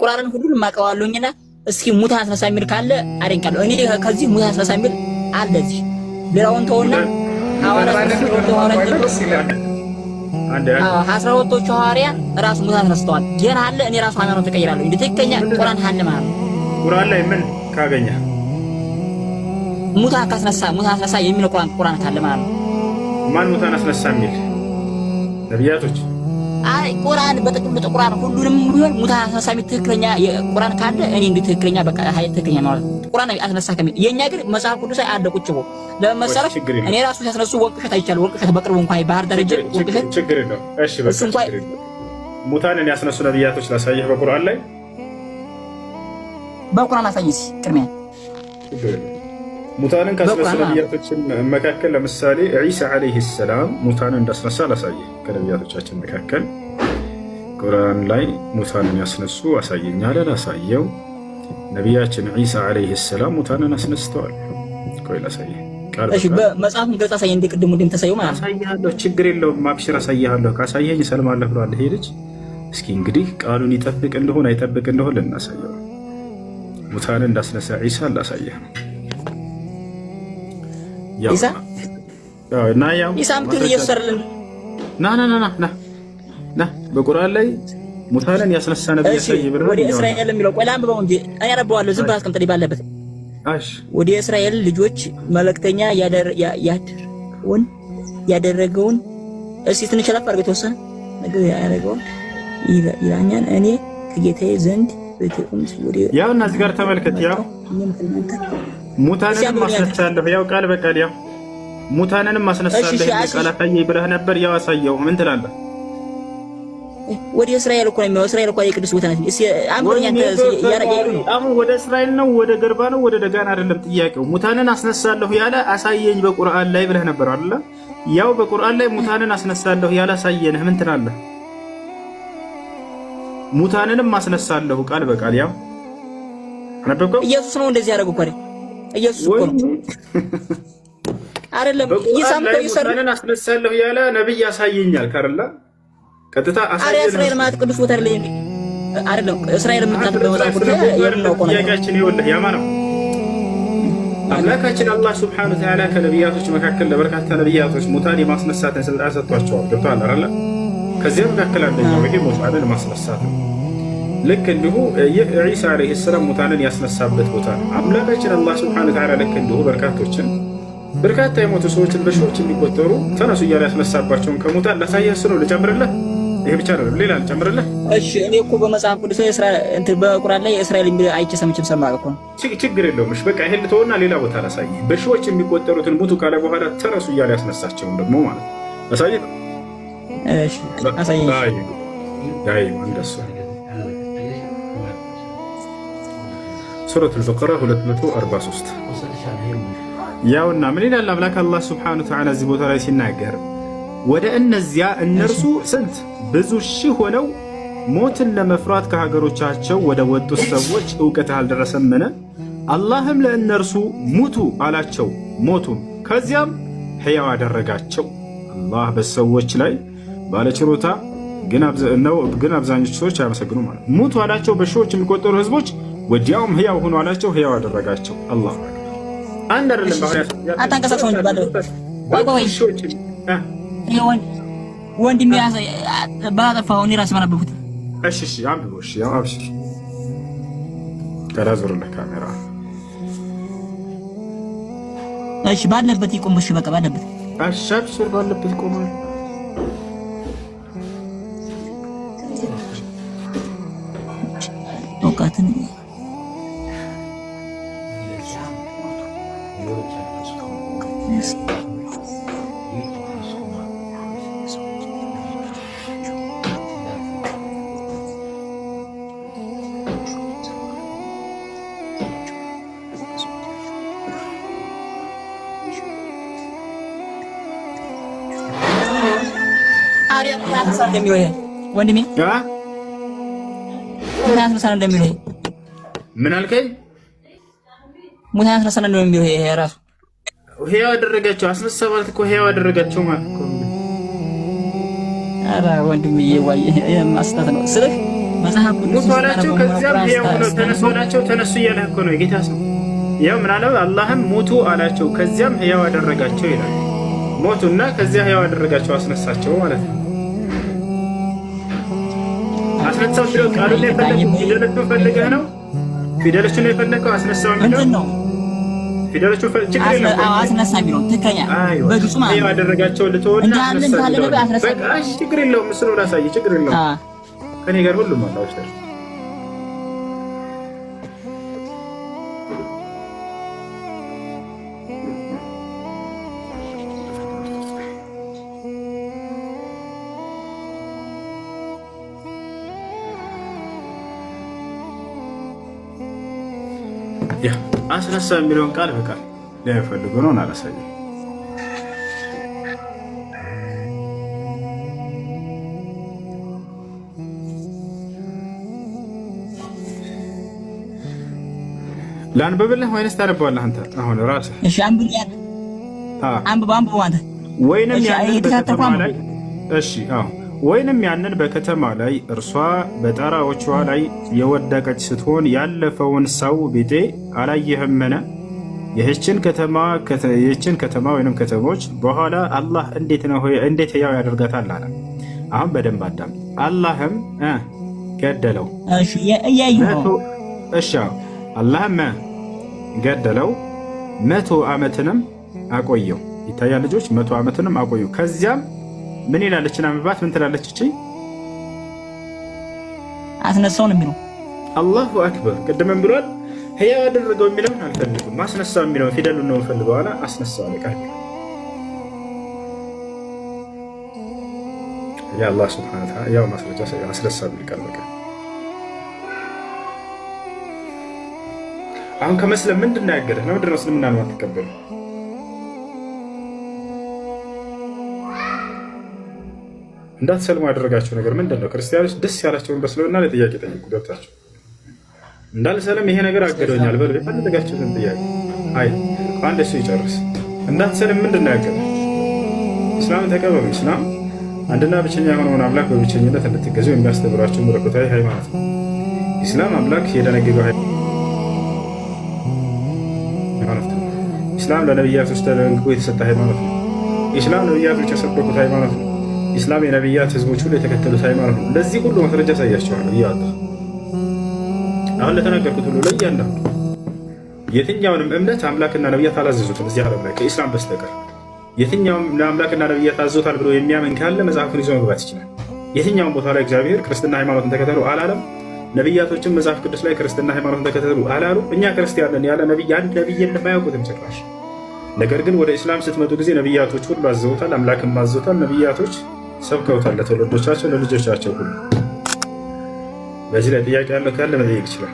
ቁርአንን ሁሉንም አውቀዋለሁኝና እስኪ ሙታን አስነሳ የሚል ካለ አደንቃለሁ። እኔ ከዚህ ሙታን አስነሳ የሚል አለ እዚህ ሌላውን ተውና አስራ ሁለቶቹ ሐዋርያት ራሱ ሙታን አስነስተዋል። ገና አለ እኔ ራሱ ሃይማኖት ተቀይራለሁ። እንዴ ትክክለኛ ቁርአን አለ ማለት ነው። ቁርአን ላይ ምን ካገኘ ሙታን አስነሳ የሚል ቁርአን ካለ ማለት ነው። ማን ሙታን አስነሳ የሚል ነቢያቶች? አይ ቁርአን በጥቅሉ ቁርአን ሁሉንም ቢሆን ሙታን አስነሳ የሚል ትክክለኛ ቁርአን ካለ እኔ እንዴ ትክክለኛ በቃ ሀይ ትክክለኛ ማለት ነው። ቁርአን አስነሳ ከሚል የኛ ግን መጽሐፍ ቅዱስ ላይ አለ ቁጭ ብሎ ለመሰረፍ እኔ ራሱ ሲያስነሱ ወንቅሸት አይቻለሁ። ወንቅሸት በቅርቡ እንኳን ባህር ደረጃ ወንቅሸት ችግር የለው። እሺ በቃ ሙታንን ያስነሱ ነቢያቶች ላሳየህ በቁርአን ላይ በቁርአን አሳይሽ ቅድሚያ ሙታንን ካስነሱ ነቢያቶች መካከል ለምሳሌ ዒሳ አለይሂ ሰላም ሙታንን እንዳስነሳ ላሳየህ። ከነቢያቶቻችን መካከል ቁርአን ላይ ሙታንን ያስነሱ አሳየኛል። ላሳየው ነቢያችን ዒሳ አለይሂ ሰላም ሙታንን አስነስተዋል። ቆይ ላሳየህ። እሺ በመጽሐፉን ገጽ አሳየኝ። እንደ ቅድሙ እንደምታሳየው ማለት አሳይሃለሁ። ችግር የለውም አብሽር አሳይሃለሁ። ካሳየኝ ሰልማለሁ ብሏል ይሄ ልጅ። እስኪ እንግዲህ ቃሉን ይጠብቅ እንደሆነ አይጠብቅ እንደሆነ ልናሳየው። ሙታንን እንዳስነሳ ዒሳ ላሳየህ ነው። ኢሳ ና ያው ኢሳም ግን እየሰራልን ና በቁርአን ላይ ሙታንን ያስነሳ ነብይ ያሳይ ብለህ ወደ እስራኤል የሚለው ቆይ ላንብበው እንጂ እኔ አረባዋለሁ። ዝም ብለህ አስቀምጥልኝ ባለበት። እሺ ወደ እስራኤል ልጆች መልእክተኛ ያደረገውን እስኪ ትንሽ ለፍ አድርገህ የተወሰነ ነገር ያደረገውን ይላኛል። እኔ ከጌታዬ ዘንድ በተቁምት ወደ ያው እና እዚህ ጋር ተመልከት። ያው ሙታንንም ማስነሳለሁ ያው ቃል በቃል ያው ሙታንንም ማስነሳለሁ ቃል አሳየኝ ብለህ ነበር። ያው አሳየው። ምን ትላለህ? ወደ እስራኤል እኮ ነው የሚለው። እስራኤል እኮ የቅዱስ ቦታ ነች። እሺ አምሮኛ አሁን ወደ እስራኤል ነው ወደ ገርባ ነው ወደ ደጋን አይደለም ጥያቄው። ሙታንን አስነሳለሁ ያለ አሳየኝ በቁርአን ላይ ብለህ ነበር አይደል? ያው በቁርአን ላይ ሙታንን አስነሳለሁ ያለ አሳየንህ። ምን ትላለህ? ሙታንንም ማስነሳለሁ ቃል በቃል ያው አነበብከው። ኢየሱስ ነው እንደዚህ ያደረገው እኮ ኢየሱስ እኮ ነው አይደለም። ይሳምተው ሙታንን አስነሳለሁ ያለ ነብይ ያሳየኛል ካርላ ቀጥታ አሳየን። እስራኤል ማለት ቅዱስ ቦታ አይደለም። እስራኤል የምትናት በመጽሐፍ ቅዱስ ጥያቄያችን ይኸውልህ ያማ ነው። አምላካችን አላህ ሱብሓነሁ ወተዓላ ከነቢያቶች መካከል ለበርካታ ነቢያቶች ሙታን የማስነሳትን ስልጣን ሰጥቷቸዋል። ገብቶሃል አይደል? ከዚያ መካከል አንደኛው ይሄ ሙታንን ማስነሳት ነው። ልክ እንዲሁ ይህ ዒሳ አለይሂ ሰላም ሙታንን ያስነሳበት ቦታ ነው። አምላካችን አላህ ሱብሓነሁ ወተዓላ ልክ እንዲሁ በርካታ የሞቱ ሰዎችን በሺዎች የሚቆጠሩ ተነሱ እያለ ያስነሳባቸውን ከሙታን ላሳየህ ነው። ልጨምርልህ? ይሄ ብቻ ነው ሌላ ልጨምርልህ? እሺ እኔ እኮ በመጽሐፍ ቅዱስ በቁርአን ላይ እስራኤል የሚል አይቼ ሰምቼም ሰማህ እኮ። ችግር የለውም። እሺ በቃ ይሄን ልተውና ሌላ ቦታ ላሳየህ። በሺዎች የሚቆጠሩትን ሙቱ ካለ በኋላ ተነሱ እያለ ያስነሳቸውን ደግሞ ማለት ላሳየህ ነው። እሺ አሳየኝ። አይ እንደሱ ሱረቱል በቀራ 243 ያውና ምን ይላል አምላክ አላህ ሱብሓነሁ ወተዓላ እዚህ ቦታ ላይ ሲናገር ወደ እነዚያ እነርሱ ስንት ብዙ ሺህ ሆነው ሞትን ለመፍራት ከሀገሮቻቸው ወደ ወጡት ሰዎች እውቀት አልደረሰምን? አላህም ለእነርሱ ሙቱ አላቸው፣ ሞቱም፣ ከዚያም ሕያው አደረጋቸው። አላህ በሰዎች ላይ ባለችሮታ ግን አብዛኞቹ ሰዎች አያመሰግኑ ማለት ሙቱ አላቸው በሺዎች የሚቆጠሩ ህዝቦች፣ ወዲያውም ሕያው ሆኑ አላቸው፣ ሕያው አደረጋቸው። አላህ አንድ አይደለም ወንድሜ ባጠፋው እኔ ራሴ ማነበብኩት። እሺ አንብበው። እሺ ያው አብሽር ከላዞርልህ ካሜራ። እሺ ባለበት ይቆም። እሺ በቃ ባለበት አብሽር ባለበት ይቆማል። ወቃትን ወንድሜ ሙታን አስነሳ እንደሚለው ምን አልከኝ? ሙታን አስነሳ እንደሚለው ይሄ ራሱ ሕያው አደረጋቸው። አስነሳ ማለት እኮ ሕያው አደረጋቸው ማለት እኮ። ኧረ ወንድምዬ ዋይ ማስተት ነው ስልህ ሙቱ አላቸው። ከዚያም ሕያው ሆነው ተነሱ አላቸው። ተነሱ እያለህ እኮ ነው የጌታ ሰው። ያው ምን አለው? አላህም ሙቱ አላቸው፣ ከዚያም ሕያው አደረጋቸው ይላል። ሞቱና ከዚያ ሕያው አደረጋቸው፣ አስነሳቸው ማለት ነው። አስነሳው የሚለው ቃሉን ላይ የፈለገው ፊደሎቹን ፈልገህ ነው? ፊደሎቹን ነው የፈለገው? አስነሳው የሚለው ፊደሎቹ ችግር የለውም። አስነሳ የሚለው ትክክለኛ በግጹ ማለት ነው። ያደረጋቸው ልትወና አስነሳ። በቃ ችግር የለውም። ምስሉ ላሳይ፣ ችግር የለውም። ከኔ ጋር ሁሉም አላዎች ነው። ያ አስነሳ የሚለውን ቃል በቃል ለፈልጉ ነው አላሳየም። ላንብብልህ ወይንስ ታነባዋለህ አንተ አሁን ራስህ? እሺ አንብብ አንተ። ወይንም ያንን በከተማ ላይ እሺ፣ አዎ ወይንም ያንን በከተማ ላይ እርሷ በጣራዎቿ ላይ የወደቀች ስትሆን ያለፈውን ሰው ቢጤ አላየህምን? ይህችን ከተማ ወይንም ከተሞች በኋላ አላህ እንዴት ሕያው ያደርጋታል አለ። አሁን በደንብ አዳም። አላህም ገደለው። እሺ እያየሁ እሺ አላህም ገደለው 100 ዓመትንም አቆየው። ይታያል ልጆች፣ 100 ዓመትንም አቆየው። ከዚያም ምን ይላለች? አንብባት። ምን ትላለች? እቺ አስነሳው ነው የሚለው። አላሁ አክበር። ቅድምም ብሏል። ሕያው ያደረገው የሚለውን አልፈልግም፣ አስነሳው የሚለውን ፊደሉን ነው የምፈልገው አለ። አስነሳው አለ። ቃል ያ አላህ ሱብሓነሁ ወተዓላ ያው ማስረጃ አስነሳው ቢል በቃ አሁን ከመስለም ምንድን ነው ያገደህ? ለምንድን ነው እስልምና ነው አትቀበሉ? እንዳትሰልሙ ያደረጋቸው ነገር ምንድን ነው? ክርስቲያኖች ደስ ያላቸውን በእስልምና ላይ ጥያቄ ጠይቁ ገብታቸው። እንዳልሰለም ይሄ ነገር አገዶኛል በሉ፣ የፈለጋችሁትን ጥያቄ። አይ አንድ እሱ ይጨርስ። እንዳትሰልም ምንድን ነው ያገደህ? እስላም ተቀበሉ። እስላም አንድና ብቸኛ የሆነውን አምላክ በብቸኝነት እንድትገዙ የሚያስተምራችሁ መለኮታዊ ሃይማኖት ነው። ኢስላም አምላክ የደነገገው ኢስላም ለነቢያቶች ተደንግጎ የተሰጠ ሃይማኖት ነው። ኢስላም ነቢያቶች የሰበኩት ሃይማኖት ነው። ኢስላም የነቢያት ህዝቦች ሁሉ የተከተሉት ሃይማኖት ነው። ለዚህ ሁሉ ማስረጃ ያሳያቸዋል እያወጣ አሁን ለተናገርኩት ሁሉ ለእያንዳንዱ የትኛውንም እምነት አምላክና ነቢያት አላዘዙትም እዚህ ዓለም ላይ ከኢስላም በስተቀር። የትኛውም ለአምላክና ነቢያት አዘውታል ብሎ የሚያምን ካለ መጽሐፍን ይዞ መግባት ይችላል። የትኛውም ቦታ ላይ እግዚአብሔር ክርስትና ሃይማኖትን ተከተሉ አላለም። ነቢያቶችን መጽሐፍ ቅዱስ ላይ ክርስትና ሃይማኖትን ተከተሉ አላሉ። እኛ ክርስቲያንን ያለ ነቢይ አንድ ነቢይ የማያውቁትም ጭራሽ። ነገር ግን ወደ ኢስላም ስትመጡ ጊዜ ነቢያቶች ሁሉ አዘውታል፣ አምላክም አዘውታል። ነቢያቶች ሰብከውታል ለትውልዶቻቸው ለልጆቻቸው ሁሉ። በዚህ ላይ ጥያቄ ያለው ካለ መጠየቅ ይችላል።